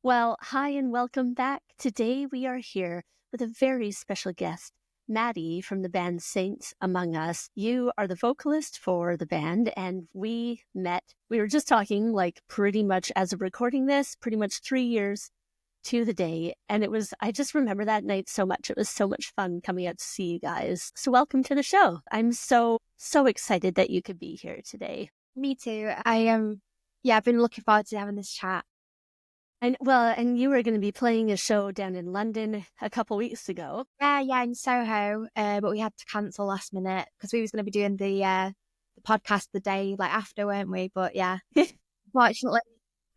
Well, hi and welcome back. Today we are here with a very special guest, Maddy from the band Saints Among Us. You are the vocalist for the band, and we met. We were just talking, like, pretty much as of recording this, pretty much 3 years to the day. And I just remember that night so much. It was so much fun coming out to see you guys. So, welcome to the show. I'm so excited that you could be here today. Me too. I've been looking forward to having this chat. And you were going to be playing a show down in London a couple weeks ago. Yeah, in Soho, but we had to cancel last minute because we was going to be doing the podcast the day after, weren't we? But yeah, fortunately,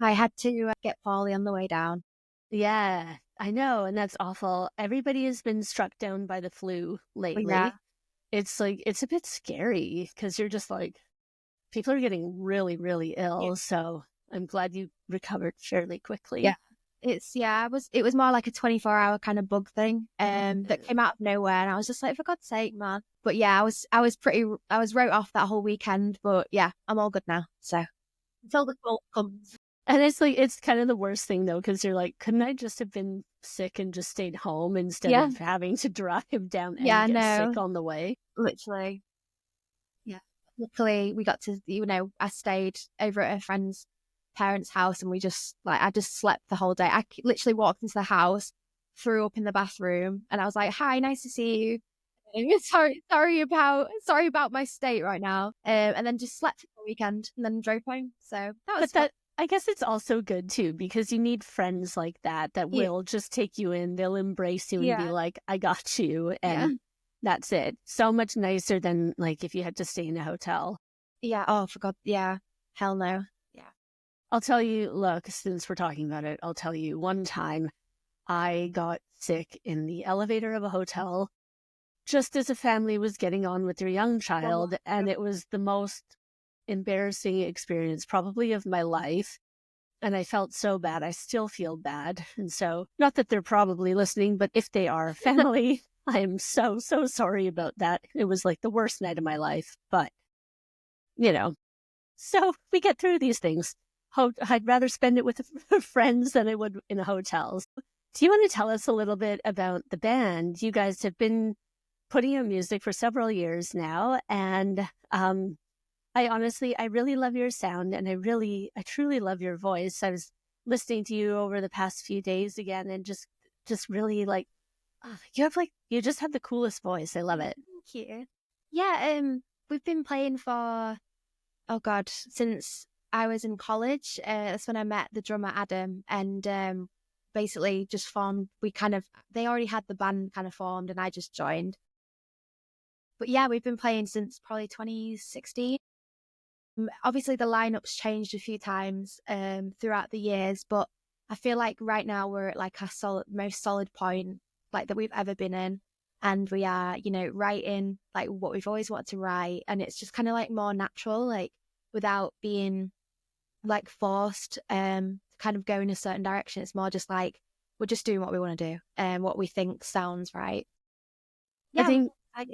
I had to get poorly on the way down. Yeah, I know, and that's awful. Everybody has been struck down by the flu lately. Yeah. It's a bit scary because you're just like, people are getting really, really ill. Yeah. So I'm glad you recovered fairly quickly. Yeah. It was more like a 24-hour kind of bug thing that came out of nowhere, and I was just like, for God's sake, man. But yeah, I was wrote off that whole weekend, but yeah, I'm all good now. So until the fall comes. And it's kind of the worst thing though, because you're like, couldn't I just have been sick and just stayed home instead of having to drive down and get sick on the way? Literally. Yeah. Luckily, we got to, I stayed over at a friend's parents' house, and I just slept the whole day. I literally walked into the house, threw up in the bathroom, and I was like, "Hi, nice to see you. Sorry about my state right now." And then just slept for the weekend, and then drove home. So I guess it's also good too, because you need friends like that will just take you in. They'll embrace you and be like, "I got you," and that's it. So much nicer than like if you had to stay in a hotel. Yeah. Oh, for God. Yeah. Hell no. Yeah. I'll tell you, look, since we're talking about it, I'll tell you one time I got sick in the elevator of a hotel just as a family was getting on with their young child. And it was the most embarrassing experience probably of my life. And I felt so bad. I still feel bad. And so, not that they're probably listening, but if they are family, I am so sorry about that. It was like the worst night of my life. But, so we get through these things. I'd rather spend it with friends than I would in a hotel. Do you want to tell us a little bit about the band? You guys have been putting out music for several years now, and I really love your sound, and I truly love your voice. I was listening to you over the past few days again, and just really like, you just have the coolest voice. I love it. Thank you. Yeah, we've been playing for, oh God, since I was in college. That's when I met the drummer Adam, and basically just formed. They already had the band kind of formed, and I just joined. But yeah, we've been playing since probably 2016. Obviously, the lineup's changed a few times throughout the years, but I feel like right now we're at like our most solid point like that we've ever been in, and we are, writing like what we've always wanted to write, and it's just kind of like more natural, like without being like forced to kind of go in a certain direction. It's more just like we're just doing what we want to do and what we think sounds right. Yeah, I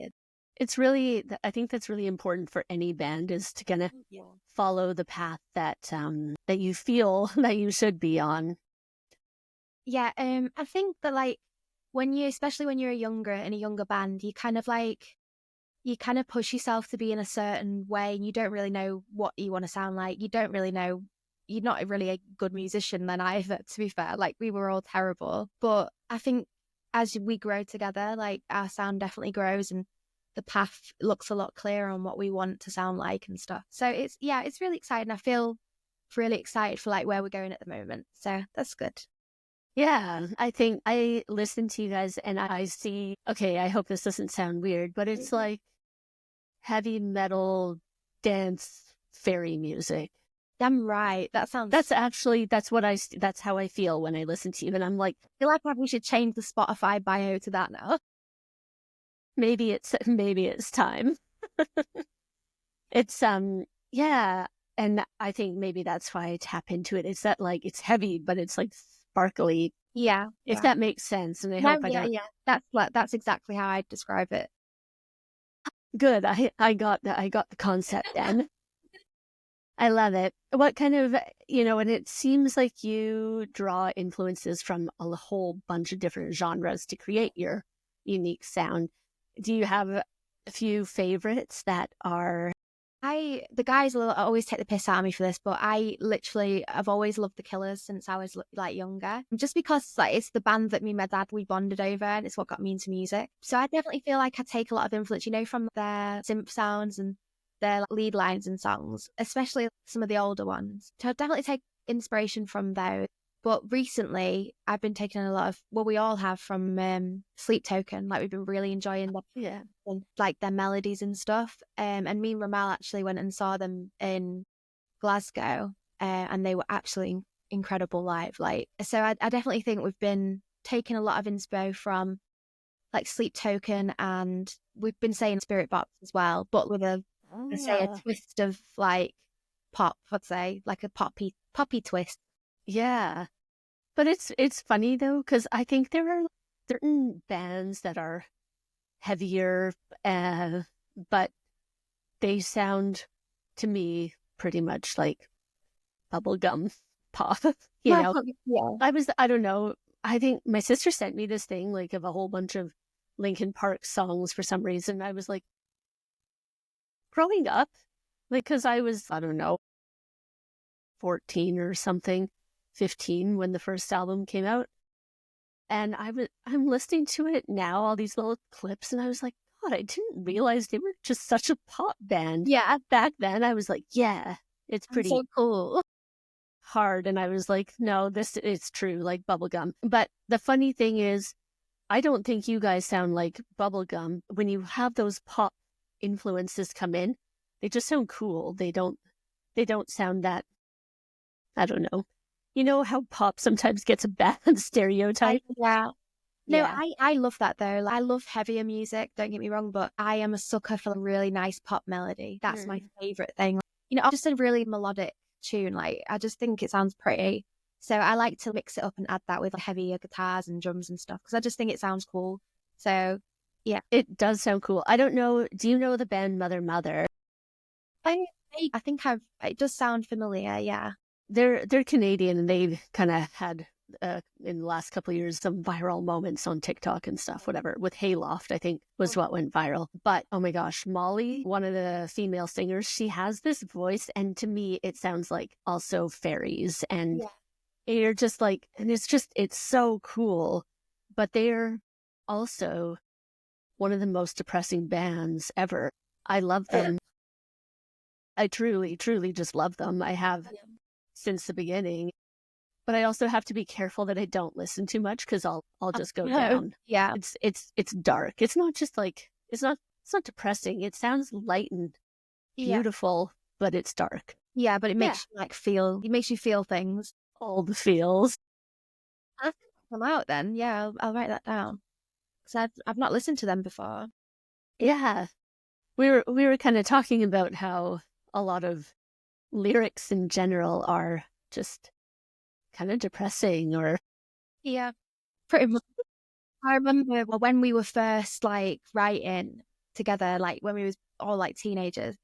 think that's really important for any band, is to kind of follow the path that that you feel that you should be on. Yeah, I think that like especially when you're in a younger band, you kind of push yourself to be in a certain way, and you don't really know what you want to sound like. You don't really know. You're not really a good musician then either, to be fair. Like, we were all terrible. But I think as we grow together, like, our sound definitely grows, and the path looks a lot clearer on what we want to sound like and stuff. So it's really exciting. I feel really excited for like where we're going at the moment. So that's good. Yeah, I think I listen to you guys and I see, okay, I hope this doesn't sound weird, but it's like heavy metal dance fairy music. Damn right. That's how I feel when I listen to you. And I'm like, I feel like we should change the Spotify bio to that now. Maybe it's time. It's, yeah. And I think maybe that's why I tap into it. It's that like, it's heavy, but it's like sparkly. Yeah. If that makes sense. And I hope I don't. Yeah. That's exactly how I describe it. Good. I got the concept then. I love it. What kind of, and it seems like you draw influences from a whole bunch of different genres to create your unique sound. Do you have a few favorites that are? The guys will always take the piss out of me for this, but I've always loved the Killers since I was like younger. Just because like it's the band that me and my dad, we bonded over, and it's what got me into music. So I definitely feel like I take a lot of influence, from their synth sounds and their lead lines and songs, especially some of the older ones. So I definitely take inspiration from those. But recently, I've been taking a lot of we all have from Sleep Token. Like we've been really enjoying them, Yeah. and like their melodies and stuff. And me and Ramal actually went and saw them in Glasgow, and they were absolutely incredible live. Like, so I definitely think we've been taking a lot of inspo from like Sleep Token, and we've been saying Spirit Box as well, but with a twist of like pop. I'd say like a poppy twist. Yeah. But it's funny though, because I think there are certain bands that are heavier, but they sound to me pretty much like bubblegum pop, Yeah. I don't know. I think my sister sent me this thing like of a whole bunch of Linkin Park songs for some reason. I was like, growing up, like, because I was, I don't know, 14 or something, 15 when the first album came out. And I'm listening to it now, all these little clips, and I was like, God, I didn't realize they were just such a pop band. Yeah. Back then, I was like, yeah, it's pretty so cool. hard. And I was like, no, this is true, like bubblegum. But the funny thing is, I don't think you guys sound like bubblegum. When you have those pop influences come in, they just sound cool. They don't sound that, I don't know. You know how pop sometimes gets a bad stereotype? Yeah. No, Yeah. I love that though. Like, I love heavier music, don't get me wrong, but I am a sucker for a really nice pop melody. That's my favorite thing. Just a really melodic tune. Like, I just think it sounds pretty. So I like to mix it up and add that with heavier guitars and drums and stuff because I just think it sounds cool. So yeah. It does sound cool. I don't know. Do you know the band Mother Mother? I think it does sound familiar. Yeah. They're Canadian, and they've kind of had in the last couple of years some viral moments on TikTok and stuff, whatever. With Hayloft, I think was what went viral. But oh my gosh, Molly, one of the female singers, she has this voice, and to me, it sounds like also fairies, and you're just like, and it's so cool. But they're also one of the most depressing bands ever. I love them. I truly, truly just love them. I have since the beginning. But I also have to be careful that I don't listen too much because I'll just go down. Yeah. It's dark. It's not just like it's not depressing. It sounds light and beautiful, but it's dark. Yeah, but it makes you makes you feel things. All the feels. I'll come out then. Yeah, I'll write that down. Because I've not listened to them before. Yeah. We were kind of talking about how a lot of lyrics in general are just kind of depressing or pretty much. I remember when we were first like writing together, like when we was all like teenagers,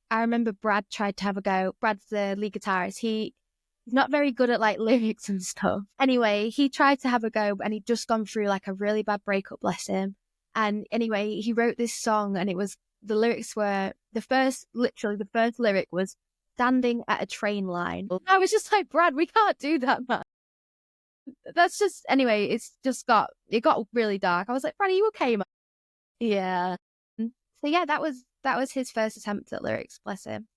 I remember Brad tried to have a go. Brad's the lead guitarist. He's not very good at like lyrics and stuff. Anyway, he tried to have a go and he'd just gone through like a really bad breakup, bless him. And anyway, he wrote this song and the lyrics were the first lyric was standing at a train line. I was just like, Brad, we can't do that, man. That's just, anyway, it got really dark. I was like, Brad, are you okay, man? Yeah. So yeah, that was his first attempt at lyrics, bless him.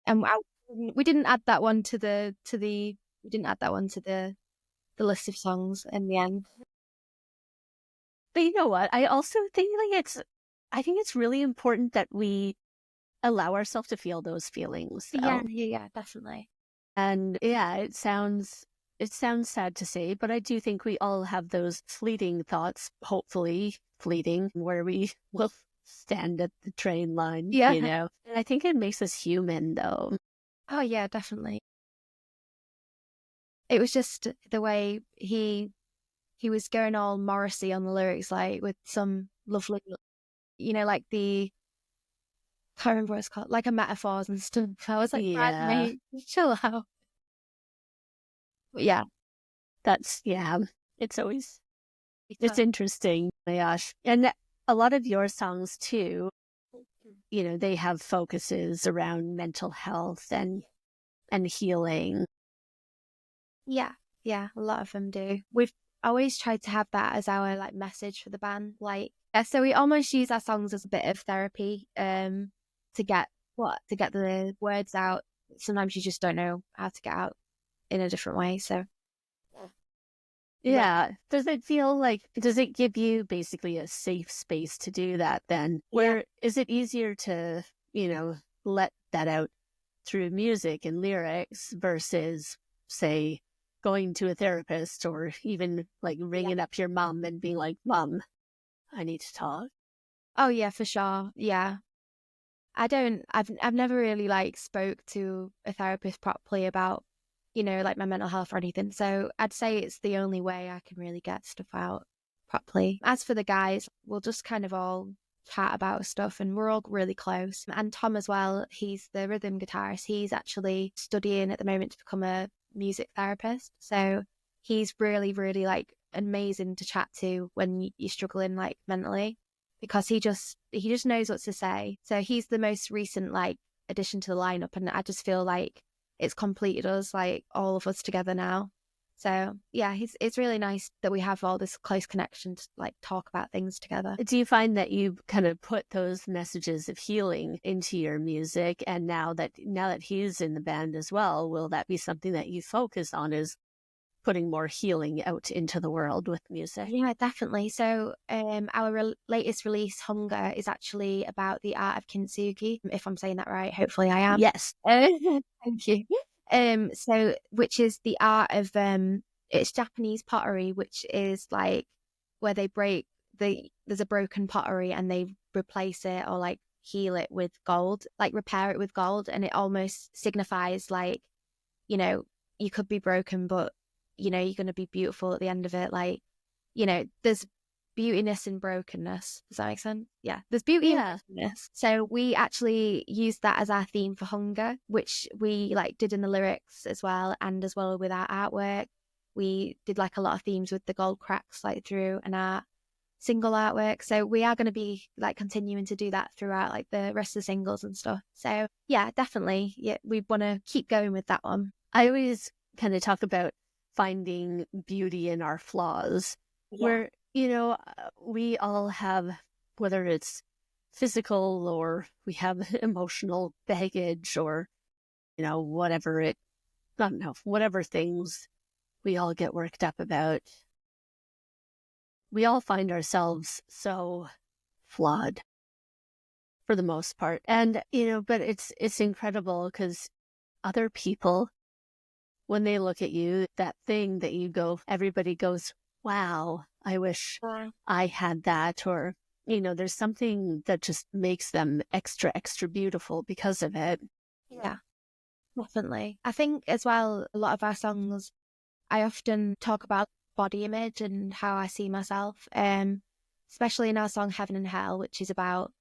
And we didn't add that one to the list of songs in the end. But you know what? I also think I think it's really important that we allow ourselves to feel those feelings. Though. Yeah, definitely. And yeah, it sounds sad to say, but I do think we all have those fleeting thoughts, hopefully fleeting, where we will stand at the train line, And I think it makes us human, though. Oh, yeah, definitely. It was just the way he was going all Morrissey on the lyrics, like with some lovely, like the can't remember what it's called, like a metaphors and stuff. I was like, Brad, Yeah, mate, chill out. But yeah, yeah, it's always, it's because interesting. My gosh. And a lot of your songs too, they have focuses around mental health and healing. yeah, yeah, a lot of them do. We've always tried to have that as our like message for the band. Like, yeah, so we almost use our songs as a bit of therapy, to get the words out. Sometimes you just don't know how to get out in a different way. So right. Yeah. Does it give you basically a safe space to do that then? Yeah. Where is it easier to, let that out through music and lyrics versus, say, going to a therapist or even like Yeah. ringing up your mom and being like, Mom, I need to talk? Oh yeah, for sure. Yeah. I've never really like spoke to a therapist properly about, like my mental health or anything. So I'd say it's the only way I can really get stuff out properly. As for the guys, we'll just kind of all chat about stuff and we're all really close. And Tom as well, he's the rhythm guitarist. He's actually studying at the moment to become a music therapist. So he's really, really like amazing to chat to when you're struggling like mentally because he just knows what to say. So he's the most recent like addition to the lineup, and I just feel like it's completed us, like all of us together now. So yeah, it's really nice that we have all this close connection to like talk about things together. Do you find that you kind of put those messages of healing into your music? And now that he's in the band as well, will that be something that you focus on, is putting more healing out into the world with music? Yeah, definitely. So, our latest release, Hunger, is actually about the art of Kintsugi. If I'm saying that right, hopefully I am. Yes. Thank you. So which is the art of it's Japanese pottery, which is like where they there's a broken pottery and they replace it or like heal it with gold, like repair it with gold, and it almost signifies like, you know, you could be broken, but you're going to be beautiful at the end of it. Like, there's beautiness in brokenness. Does that make sense? Yeah, there's beauty in Yeah. brokenness. So we actually used that as our theme for Hunger, which we like did in the lyrics as well, and as well with our artwork. We did like a lot of themes with the gold cracks like through an art single artwork. So we are going to be like continuing to do that throughout like the rest of the singles and stuff. So yeah, definitely. Yeah, we want to keep going with that one. I always kind of talk about finding beauty in our flaws, Yeah. where, we all have, whether it's physical or we have emotional baggage or, whatever I don't know, whatever things we all get worked up about. We all find ourselves so flawed for the most part. And, but it's incredible because other people, when they look at you, that thing that you go, everybody goes, wow, I wish I had that. Or, there's something that just makes them extra, extra beautiful because of it. Yeah, definitely. I think as well, a lot of our songs, I often talk about body image and how I see myself. Especially in our song Heaven and Hell, which is about,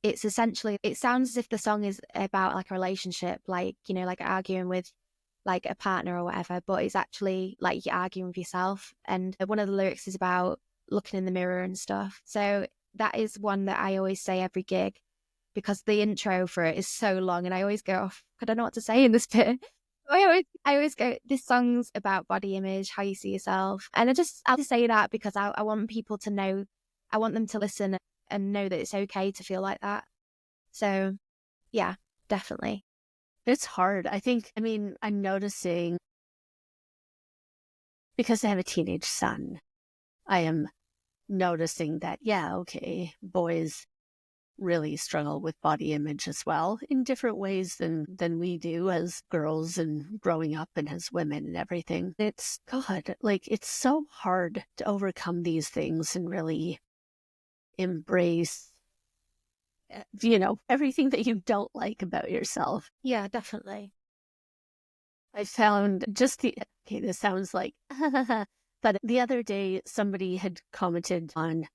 it's essentially, it sounds as if the song is about like a relationship, like, like arguing with like a partner or whatever, but it's actually like you're arguing with yourself. And one of the lyrics is about looking in the mirror and stuff. So that is one that I always say every gig because the intro for it is so long and I always go off, I don't know what to say in this bit. I always go, this song's about body image, how you see yourself. And I'll just say that because I want people to know, I want them to listen and know that it's okay to feel like that. So yeah, definitely. It's hard. I'm noticing, because I have a teenage son, I am noticing that, yeah, okay, boys really struggle with body image as well in different ways than we do as girls and growing up and as women and everything. It's God, like it's so hard to overcome these things and really embrace, everything that you don't like about yourself. Yeah, definitely. I found okay, this sounds like, but the other day somebody had commented on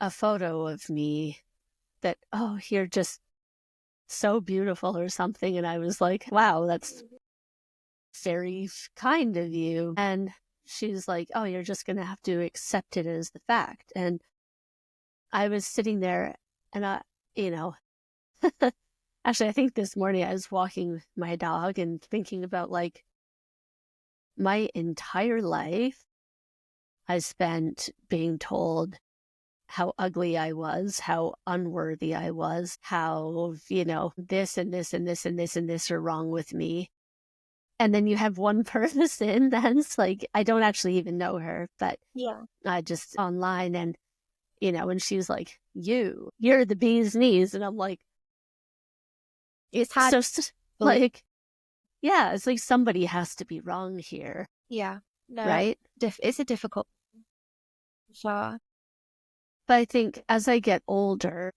a photo of me that, oh, you're just so beautiful or something. And I was like, wow, that's very kind of you. And she's like, oh, you're just going to have to accept it as the fact. And I was sitting there and you know, actually, I think this morning I was walking my dog and thinking about like my entire life I spent being told how ugly I was, how unworthy I was, how, this and this and this and this and this are wrong with me. And then you have one person that's like, I don't actually even know her, but Yeah. I just online and, and she's like, you're the bee's knees. And I'm like, It's hard. Like, yeah, it's like somebody has to be wrong here. Yeah. No. Right? It's a difficult. Sure. But I think as I get older,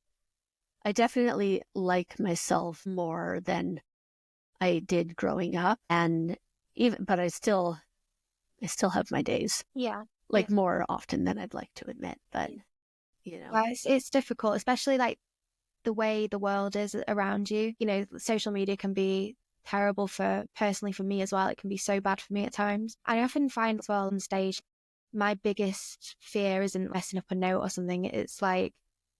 I definitely like myself more than I did growing up. And but I still have my days. Yeah. Like more often than I'd like to admit. But, Well, it's difficult, especially like the way the world is around you. Social media can be terrible personally for me as well. It can be so bad for me at times. I often find as well on stage, my biggest fear isn't messing up a note or something. It's like,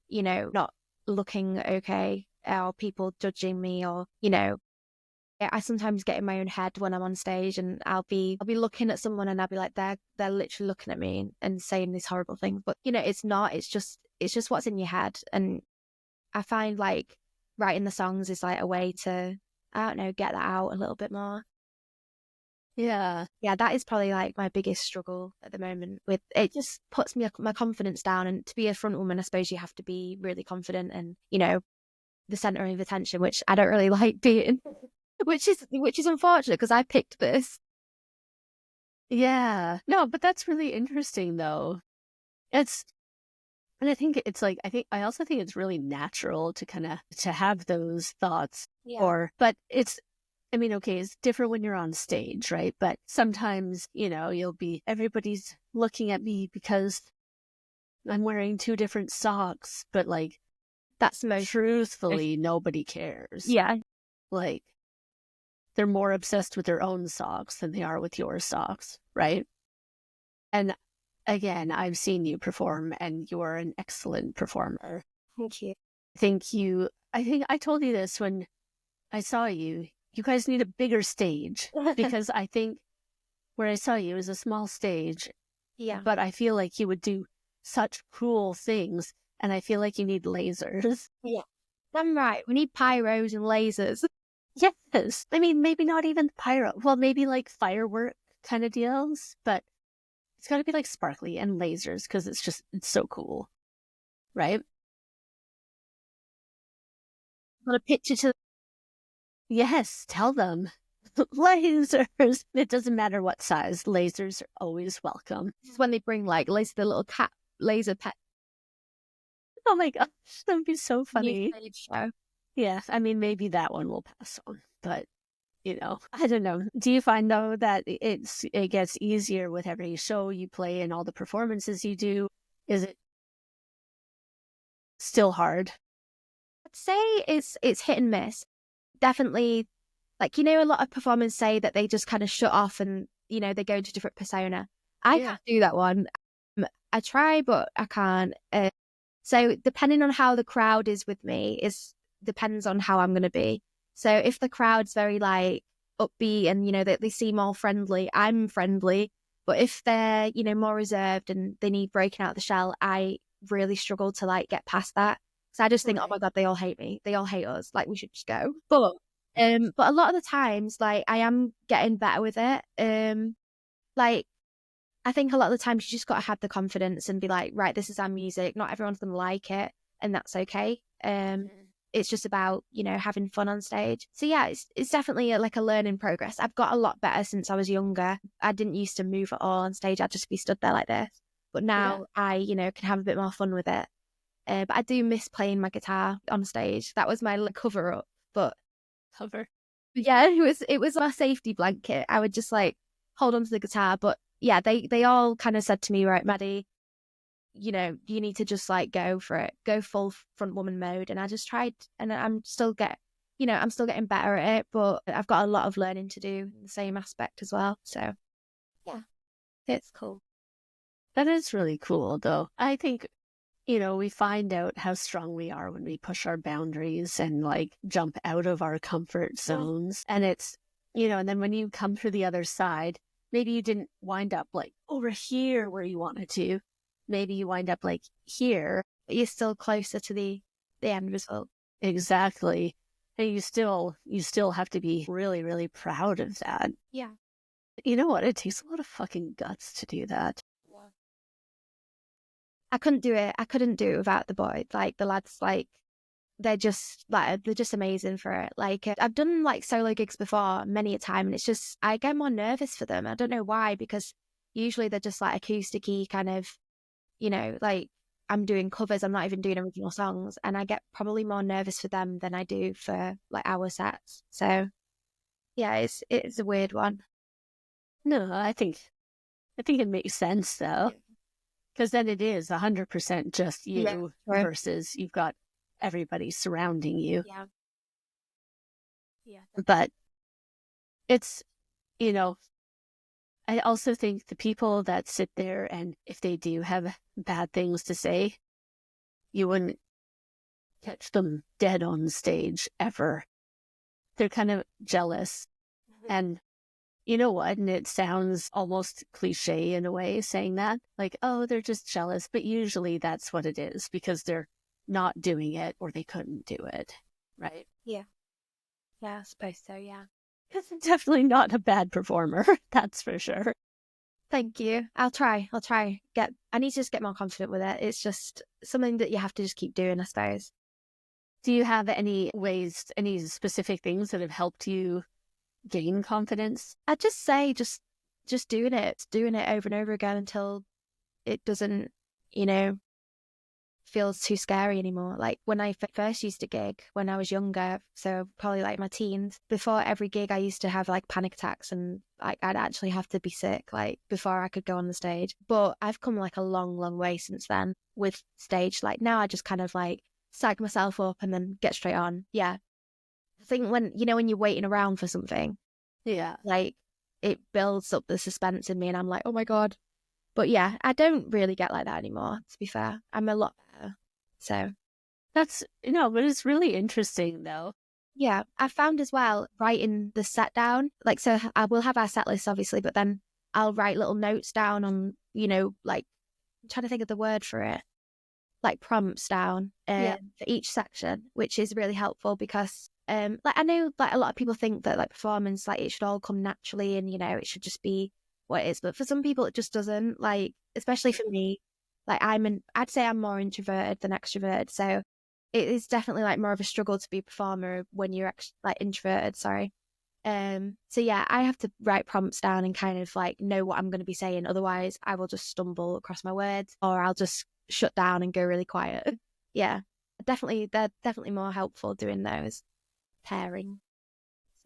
not looking okay or people judging me or, I sometimes get in my own head when I'm on stage and I'll be looking at someone and I'll be like, they're literally looking at me and saying these horrible things. But, it's not, it's just what's in your head. And I find like writing the songs is like a way to, I don't know, get that out a little bit more. Yeah. Yeah, that is probably like my biggest struggle at the moment. With it just puts my confidence down. And to be a front woman, I suppose you have to be really confident and, the center of attention, which I don't really like being, which is unfortunate because I picked this. Yeah. No, but that's really interesting though. And I think it's like, I also think it's really natural to have those thoughts. Yeah. But it's different when you're on stage, right? But sometimes, everybody's looking at me because I'm wearing 2 different socks, but like, that's most truthfully, nobody cares. Yeah. Like, they're more obsessed with their own socks than they are with your socks, right? And again, I've seen you perform and you're an excellent performer. Thank you. I think I told you this when I saw you. You guys need a bigger stage because I think where I saw you is a small stage. Yeah. But I feel like you would do such cool things and I feel like you need lasers. Yeah. I'm right. We need pyros and lasers. Yes. Maybe not even pyro. Well, maybe like firework kind of deals, but it's got to be like sparkly and lasers because it's so cool. Right? Got a picture to. Yes, tell them. Lasers. It doesn't matter what size. Lasers are always welcome. This is when they bring like the little cat laser pet. Oh my gosh, that would be so funny. New stage show. Yeah, maybe that one will pass on, but I don't know. Do you find though that it gets easier with every show you play and all the performances you do? Is it still hard? I'd say it's hit and miss. Definitely, like a lot of performers say that they just kind of shut off and they go into a different persona. I can't do that one. I try, but I can't. So depending on how the crowd is with me depends on how I'm going to be. So if the crowd's very like upbeat and they seem all friendly, I'm friendly. But if they're more reserved and they need breaking out of the shell, I really struggle to like get past that. So I just think, oh my God, they all hate me. They all hate us. Like we should just go. But a lot of the times, like I am getting better with it. Like I think a lot of the times you just got to have the confidence and be like, right, this is our music. Not everyone's going to like it, and that's okay. It's just about having fun on stage. So yeah, it's definitely like a learning progress. I've got a lot better since I was younger. I didn't used to move at all on stage. I'd just be stood there like this. But now I can have a bit more fun with it. But I do miss playing my guitar on stage. That was my cover up. But yeah, it was my safety blanket. I would just like hold on to the guitar. But yeah, they all kind of said to me, right, Maddy, you need to just like go for it, go full front woman mode. And I just tried, and I'm still I'm still getting better at it, but I've got a lot of learning to do in the same aspect as well. So yeah, it's cool. That is really cool, though. I think, we find out how strong we are when we push our boundaries and like jump out of our comfort zones. And it's, and then when you come through the other side, maybe you didn't wind up like over here where you wanted to. Maybe you wind up like here. But you're still closer to the end result. Exactly. And you still have to be really, really proud of that. Yeah. You know what? It takes a lot of fucking guts to do that. I couldn't do it. I couldn't do it without the boys. Like the lads, like they're just amazing for it. Like I've done like solo gigs before many a time, and it's just I get more nervous for them. I don't know why, because usually they're just like acousticy kind of, like I'm doing covers. I'm not even doing original songs, and I get probably more nervous for them than I do for like our sets. So yeah, it's a weird one. No, I think it makes sense though. Because then it is 100% just you versus you've got everybody surrounding you. Yeah. Yeah. But it's, I also think the people that sit there and if they do have bad things to say, you wouldn't catch them dead on stage ever. They're kind of jealous. And you know what? And it sounds almost cliche in a way saying that, like, oh, they're just jealous. But usually that's what it is because they're not doing it or they couldn't do it. Right? Yeah. Yeah, I suppose so. Yeah. Because I'm definitely not a bad performer. That's for sure. Thank you. I'll try. I need to just get more confident with it. It's just something that you have to just keep doing, I suppose. Do you have any specific things that have helped you gain confidence? I'd just say just doing it over and over again until it doesn't, feels too scary anymore. Like when I first used to gig when I was younger, so probably like my teens, before every gig I used to have like panic attacks and like I'd actually have to be sick like before I could go on the stage. But I've come like a long, long way since then with stage. Like now I just kind of like psych myself up and then get straight on. Yeah. I think when you're waiting around for something, yeah, like it builds up the suspense in me and I'm like, oh my God. But yeah, I don't really get like that anymore, to be fair. I'm a lot better. So that's, but it's really interesting though. Yeah, I found as well writing the set down, like, so I will have our set list obviously, but then I'll write little notes down on, like, I'm trying to think of the word for it, like prompts down for each section, which is really helpful because like I know like a lot of people think that like performance, like it should all come naturally and it should just be what it is, but for some people it just doesn't, like especially for me, like I'd say I'm more introverted than extroverted, so it is definitely like more of a struggle to be a performer when you're like introverted, sorry. So yeah, I have to write prompts down and kind of like know what I'm going to be saying, otherwise I will just stumble across my words or I'll just shut down and go really quiet. Yeah, they're definitely more helpful doing those pairing.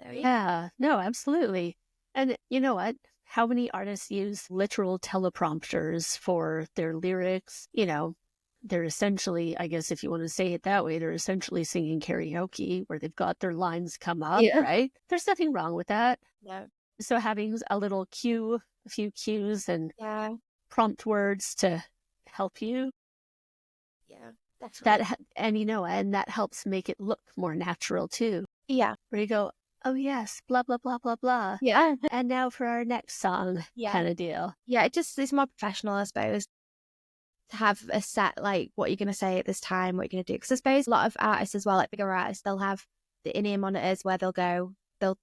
So yeah, no, absolutely. And you know what? How many artists use literal teleprompters for their lyrics? They're essentially, I guess if you want to say it that way, they're essentially singing karaoke where they've got their lines come up, right? There's nothing wrong with that. No. So having a little cue, a few cues and prompt words to help you. Yeah, definitely. And that helps make it look more natural too. Yeah. Where you go, oh yes, blah, blah, blah, blah, blah. Yeah. And now for our next song kind of deal. Yeah, it's more professional, I suppose, to have a set, like what you're going to say at this time, what you're going to do. Because I suppose a lot of artists as well, like bigger artists, they'll have the in-ear monitors where they'll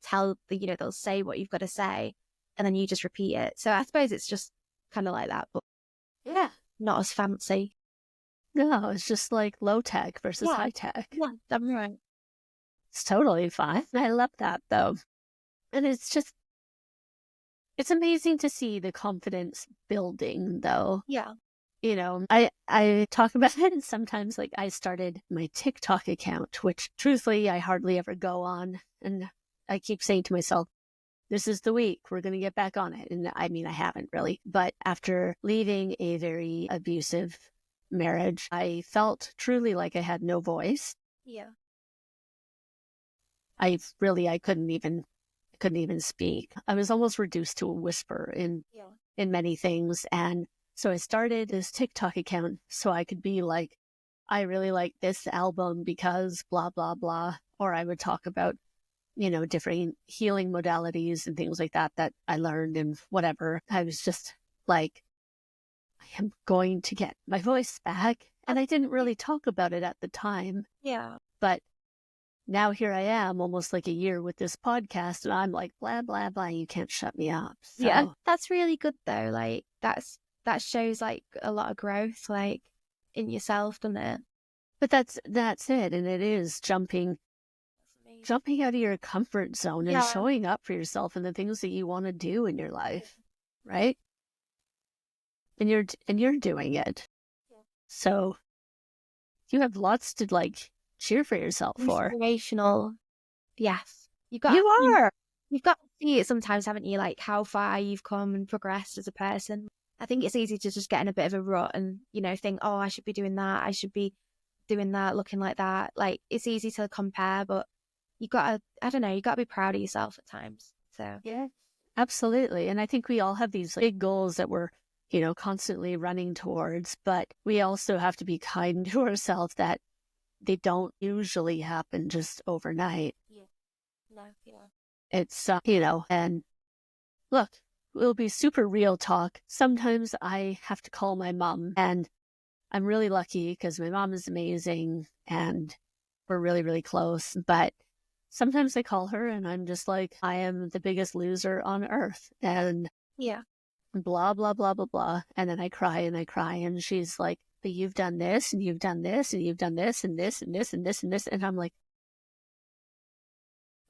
tell they'll say what you've got to say and then you just repeat it. So I suppose it's just kind of like that, but yeah, not as fancy. No, it's just like low tech versus high tech. Yeah, I'm right. It's totally fine. I love that though. And it's amazing to see the confidence building though. Yeah. I talk about it and sometimes like I started my TikTok account, which truthfully I hardly ever go on. And I keep saying to myself, this is the week, we're going to get back on it. And I mean, I haven't really, but after leaving a very abusive marriage, I felt truly like I had no voice. Yeah. I couldn't even speak. I was almost reduced to a whisper in many things. And so I started this TikTok account so I could be like, I really like this album because blah, blah, blah. Or I would talk about, different healing modalities and things like that I learned and whatever. I was just like, I am going to get my voice back. And I didn't really talk about it at the time. Yeah. But now here I am almost like a year with this podcast and I'm like, blah, blah, blah. You can't shut me up. So. Yeah. That's really good though. Like that shows like a lot of growth, like in yourself, doesn't it? But that's it. And it is jumping out of your comfort zone and showing up for yourself and the things that you want to do in your life. Right? And you're doing it. Yeah. So you have lots to like cheer for yourself for. Inspirational. Yes. You've got to see it sometimes, haven't you? Like how far you've come and progressed as a person. I think it's easy to just get in a bit of a rut and, think, oh, I should be doing that. I should be doing that, looking like that. Like it's easy to compare, but you got to be proud of yourself at times. So yeah, absolutely. And I think we all have these big goals that we're, constantly running towards, but we also have to be kind to ourselves that they don't usually happen just overnight. Yeah. No, yeah. It's, and look, it'll be super real talk. Sometimes I have to call my mom, and I'm really lucky because my mom is amazing and we're really, really close. But sometimes I call her and I'm just like, I am the biggest loser on earth. And blah, blah, blah, blah, blah. And then I cry. And she's like, but you've done this and you've done this and you've done this and this and this and this and this. And I'm like,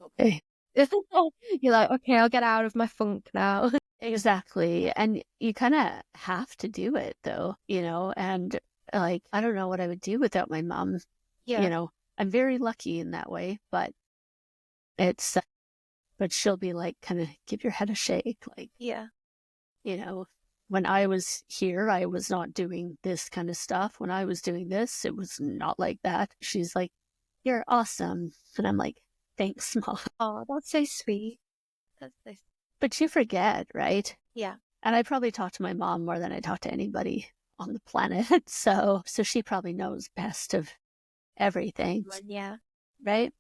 okay. You're like, okay, I'll get out of my funk now. Exactly. And you kind of have to do it though, and like, I don't know what I would do without my mom. Yeah. I'm very lucky in that way, but she'll be like, kind of give your head a shake. Like, yeah. When I was here, I was not doing this kind of stuff. When I was doing this, it was not like that. She's like, you're awesome. And I'm like, thanks, Mom. Oh, that's so sweet. That's so sweet. But you forget, right? Yeah. And I probably talk to my mom more than I talk to anybody on the planet. So she probably knows best of everything. Yeah. Right?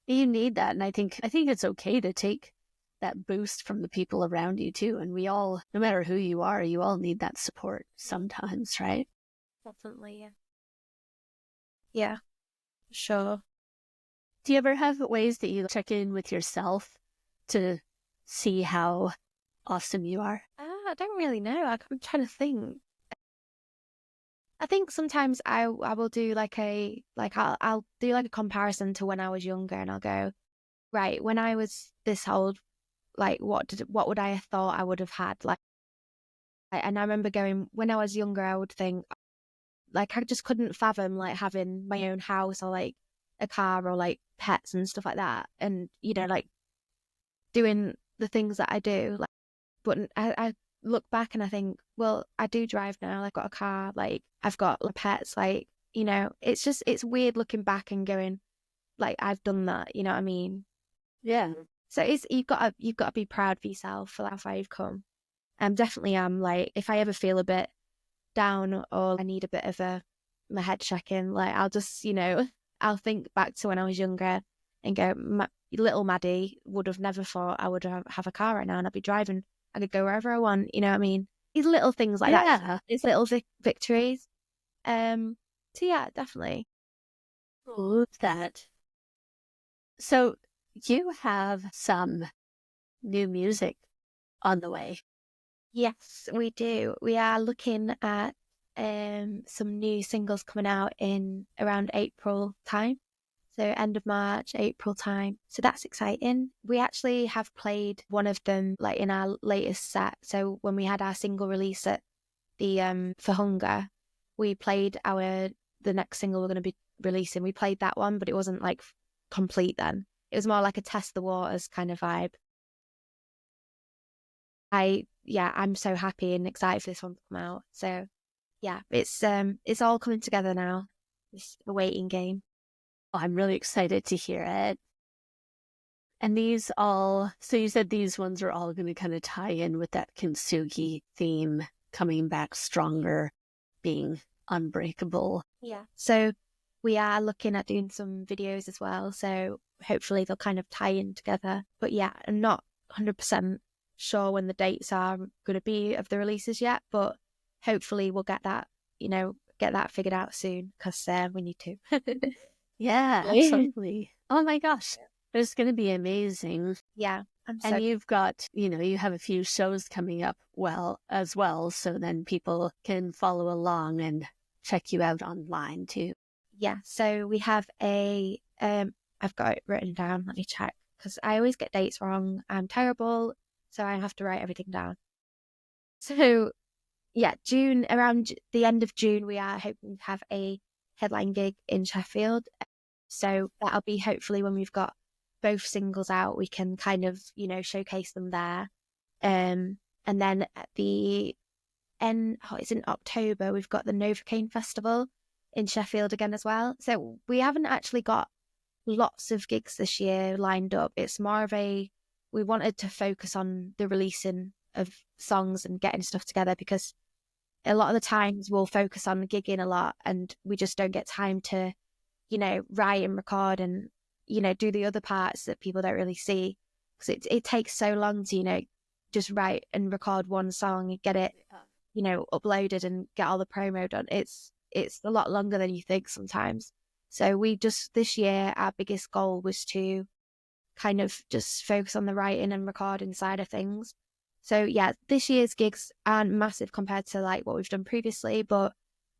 You need that. And I think it's okay to take that boost from the people around you too. And we all, no matter who you are, you all need that support sometimes, right? Definitely, yeah. Yeah, sure. Do you ever have ways that you check in with yourself to see how awesome you are? I don't really know. I'm trying to think. I think sometimes I will do I'll do like a comparison to when I was younger, and I'll go, right, when I was this old, like what would I have thought I would have had, and I remember going, when I was younger, I would think like I just couldn't fathom like having my own house or like a car or like pets and stuff like that, and like doing the things that I do, like, but I look back and I think, well, I do drive now. I've got a car, like I've got pets, like, it's weird looking back and going, like, I've done that, you know what I mean? Yeah. So you've got to be proud of yourself for how far you've come. Definitely am, like, if I ever feel a bit down or I need a bit of my head checking, like, I'll just, I'll think back to when I was younger and go, little Maddy would have never thought I would have a car right now and I'd be driving. I could go wherever I want, you know what I mean? These little things like that. These little victories. So yeah, definitely. Love that. So you have some new music on the way. Yes, we do. We are looking at some new singles coming out in around April time. So end of March, April time. So that's exciting. We actually have played one of them like in our latest set. So when we had our single release at the For Hunger, we played the next single we're going to be releasing. We played that one, but it wasn't like complete then. It was more like a test the waters kind of vibe. I'm so happy and excited for this one to come out. So yeah, it's all coming together now. It's a waiting game. I'm really excited to hear it. And so you said these ones are all going to kind of tie in with that Kintsugi theme, coming back stronger, being unbreakable. Yeah. So we are looking at doing some videos as well. So hopefully they'll kind of tie in together. But yeah, I'm not 100% sure when the dates are going to be of the releases yet. But hopefully we'll get that, get that figured out soon because we need to. Yeah, absolutely. Oh my gosh. It's going to be amazing. Yeah. And you've got, you have a few shows coming up as well. So then people can follow along and check you out online too. Yeah. So we have I've got it written down. Let me check because I always get dates wrong. I'm terrible. So I have to write everything down. So yeah, around the end of June, we are hoping to have a headline gig in Sheffield. So that'll be hopefully when we've got both singles out, we can kind of, showcase them there. And then at the end, it's in October, we've got the Novocaine Festival in Sheffield again as well. So we haven't actually got lots of gigs this year lined up. It's more of we wanted to focus on the releasing of songs and getting stuff together because a lot of the times we'll focus on gigging a lot and we just don't get time to, write and record and, do the other parts that people don't really see. Because it takes so long to, just write and record one song and get it, uploaded and get all the promo done. It's a lot longer than you think sometimes. So this year, our biggest goal was to kind of just focus on the writing and recording side of things. So yeah, this year's gigs aren't massive compared to like what we've done previously, but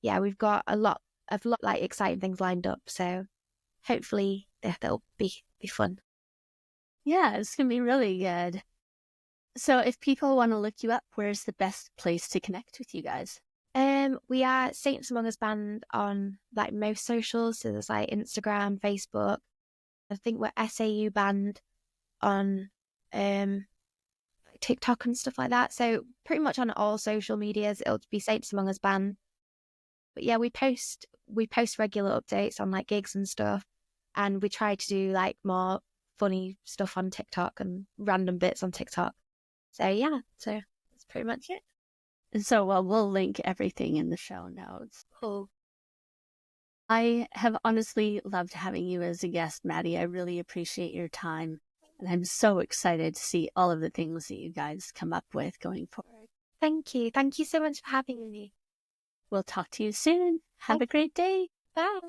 yeah, we've got a lot like exciting things lined up. So hopefully they'll be fun. Yeah, it's gonna be really good. So if people want to look you up, where's the best place to connect with you guys? We are Saints Among Us Band on like most socials. So there's like Instagram, Facebook. I think we're SAU Band on TikTok and stuff like that. So pretty much on all social medias, it'll be Saints Among Us Band. But yeah, we post regular updates on like gigs and stuff, and we try to do like more funny stuff on TikTok and random bits on TikTok. So yeah, so that's pretty much it. And so, we'll link everything in the show notes. Cool. I have honestly loved having you as a guest, Maddy. I really appreciate your time. And I'm so excited to see all of the things that you guys come up with going forward. Thank you. Thank you so much for having me. We'll talk to you soon. Have a great day. Bye.